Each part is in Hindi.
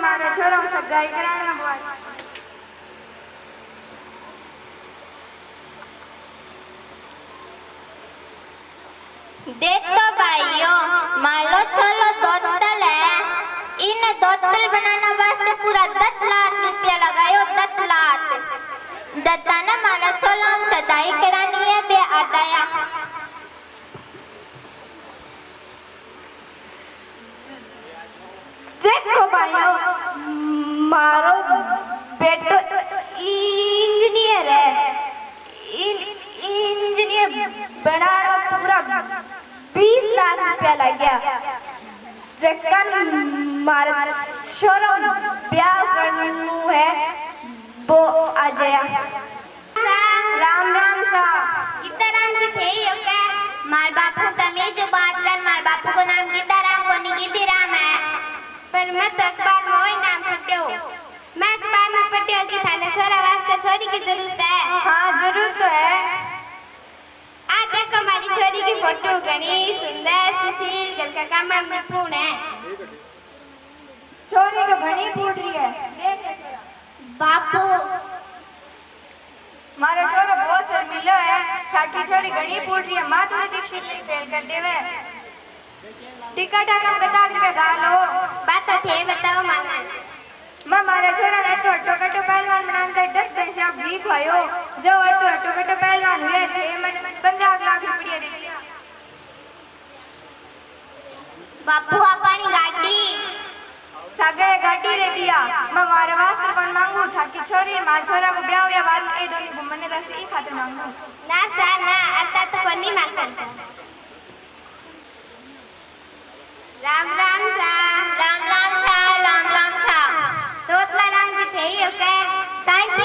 मारे छोरा सगाई कराना बात। देख तो भाइयों, मालो चलो दोतल है, इन दोतल बनाना वास्ते पूरा 10 लाख रुपया लगायो। 10 लाख दत्ताना माला चलो हम तदाई करानी है बे आदाया। देखो भाइयों, मारो बेटो इंजीनियर है, इंजीनियर बनाना पूरा 20 लाख रुपया लग गया। जकन मारे छोरो ब्याह करनू है वो आ जाया। राम राम सा गीताराम जी थे यो क्या? मार बापू तमे जो बात कर, मार बापू को नाम गीताराम को नहीं गीतीराम है। पर मैं तो अखबार में वही नाम पढ़ो, मैं अखबार में पढ़ो कि थाने छोरा वास्ते छोरी की जरूरत है। हाँ जरूरत तो है। आ देखो हमारी छोरी की फोटो, घनी सुंदर सुशील, घर का काम में निपुण है। छोरी तो घनी फूट रही है, देख ले छोरा। बापू मारा छोरा बहुत शर्मिलो है, खाकी छोरी घनी फूट रही है। माधुरी दीक्षित नहीं फेल कर देवे। टिकट आकम कता रुपया गालो। बात तो थे बताओ माना। मैं मारा छोरा ने तो हट्टो कट्टो पहलवान बनाता है। 10 पैसे आप घी खायो जो हट्टो कट्टो पहलवान हुए थे। मैंने 15 लाख रुपया दे दिया। बापू अपनी गाड़ी सागे गाड़ी दे दिया। मैं मारे वास्ते कौन मांगू था कि छोरी मार छोरा को ब्याह या बाद ए दोनों घूमने दस ई खातिर मांगू ना सा ना आता तो कोई नहीं मांगता। राम राम सा राम राम छा राम राम छा। तोतला राम जी थे यो के? थैंक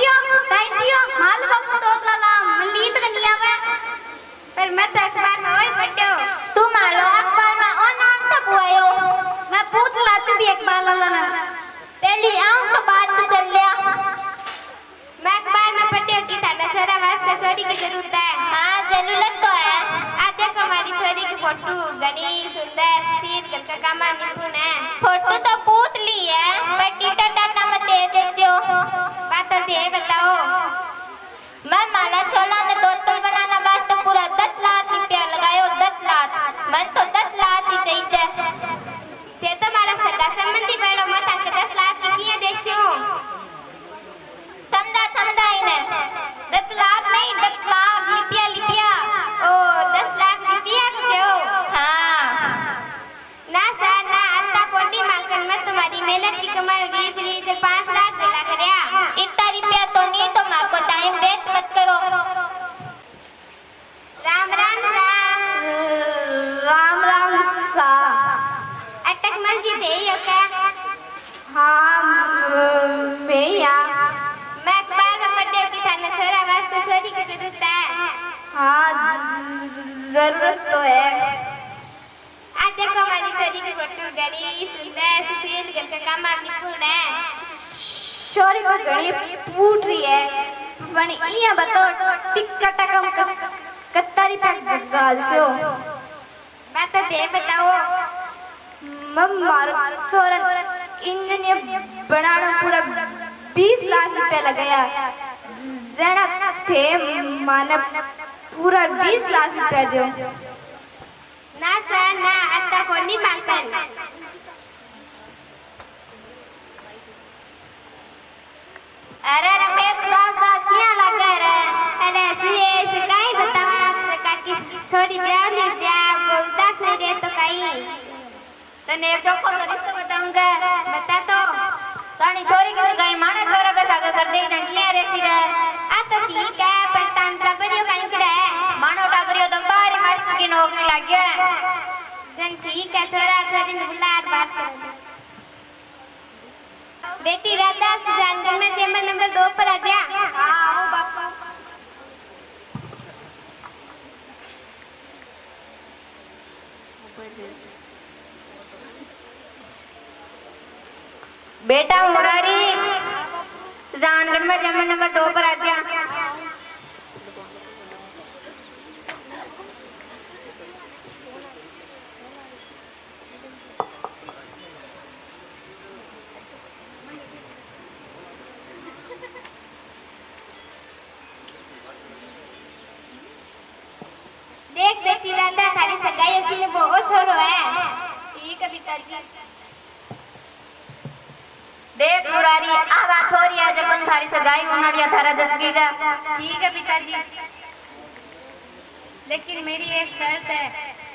यू माल बापू तोतला राम मलीत गनिया में। पर मैं तो अखबार में वही पढ़ो। तू मालो अखबार में ओ नाम तो बुआयो। मैं पूछ ला तू भी अखबार ला ना। पहली आऊं तो बात तो कर लिया। मैं अखबार में पढ़ो कि थाना छोरा वास्ते छोरी की जरूरत है। हाँ जरूरत तो है। आ देखो हमारी छोरी की फोटो, घनी सुंदर सुशील, घर का काम में निपुण है। फोटो तो पूछ ली है पर टीटा टाटा मत दे देसियो। बात तो दे बताओ। मैं माला छोला ने दोतल बनाना वास्ते पूरा 10 लाख रुपया लगायो। 10 लाख मन तो 10 लाख ही चाहिए। ते तो मारा सगा संबंधी बैठो मत आके 10 लाख की किए देशो। समझा इन्हें 10 लाख नहीं 10 लाख लिपिया। ओ 10 लाख लिपिया को क्यों? हाँ ना सा ना आता कोनी मांगन मैं तुम्हारी मेहनत की कमाई रीच 5 लाख मिला करया। इतना रुपया तो नहीं तो माँ को टाइम वेस्ट मत करो। राम राम सा राम राम सा। अटक मल जी थे यो क्या? हाँ मैं यहाँ। मैं अखबार में पढ़ो कि थाने छोरा वास्ते छोरी की जरूरत है। हाँ जरूरत तो है। आ देखो हमारी छोरी की फोटो, घनी सुंदर सुशील, घर का काम में निपुण है। छोरी तो घनी फूट रही है पण इया बताओ टिकट कम कत्ता रुपया गाल सो। बात तो दे बताओ। मारो छोरा इंजीनियर बनाना पूरा 20 लाख रुपया लगाया। जना थे माने पूरा 20 लाख रुपया दो। ना सर ना आता कोनी मांगन। अरे रमेश दास क्या लगा रे? अरे सुरेश काई बतावा जका की छोरी ब्याह ले जा बोलता नहीं रे तो काई। तने एक चौको सा रिश्ता बताऊंगा। बता तो। तानी छोरी की सगाई माने छोरा का सागा कर दे जंटलिया रेसी रे। आ तो ठीक है पर तान टबरियो काई करे? मानो टाबरियो तो बारी मास्टर की नौकरी लग गया। जन ठीक है छोरा छोरी ने बुला बात कर। बेटी राधा जानगढ़ में चेंबर नंबर 2 पर आ जा। हाँ आओ बापू। बेटा मुरारी सुजानगढ़ में चेंबर नंबर 2 पर आ जा। छोरो है। ठीक है पिताजी। देख मुरारी आवा छोरी आज कौन थारी से गाय होना थारा जचकेगा। ठीक है पिताजी, लेकिन मेरी एक शर्त है,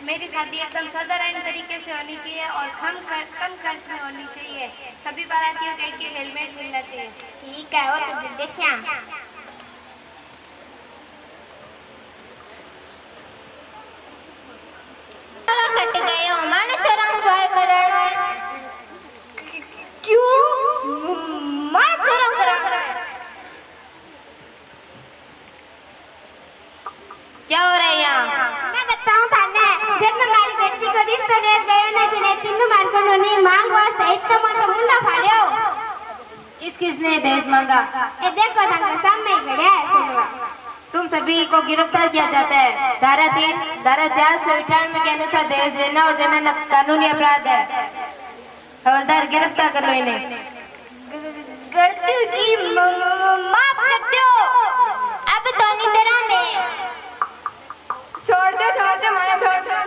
मेरी शादी एकदम साधारण तरीके से होनी चाहिए और कम खर्च में होनी चाहिए। सभी बारातियों को एक हेलमेट मिलना चाहिए। ठीक है वो तो दे श्याम। कट गए हो माने चरम गाय कराणो है। क्यों मां चरम कराना है? क्या हो रहा है यहाँ? मैं बताऊं थाने, जब मैं मारी बेटी को रिश्ता ले गयो ना जने तीनों मार को नहीं मांग वास्ते इतना मोटा मुंडा फाड़ियो। किसने दहेज मांगा? ए देखो थाने सामने ही खड़ा है सिलवा। तुम सभी को गिरफ्तार किया जाता है। धारा 3, धारा 498 के अनुसार दहेज लेना और देना कानूनी अपराध है। हवलदार गिरफ्तार कर लो इन्हें। गलती की माफ कर दो। अब तो नहीं तेरा में छोड़ दो माया छोड़ दो।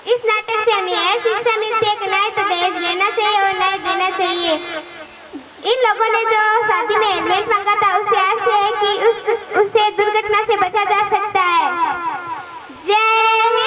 इस नाटक से हमें यह शिक्षा मिलती है कि नहीं तो दहेज लेना चाहिए और नहीं देना चाहिए। इन लोगों ने जो शादी में हेलमेट मांगा था उससे आशय है कि उससे दुर्घटना से बचा जा सकता है। जय हिंद।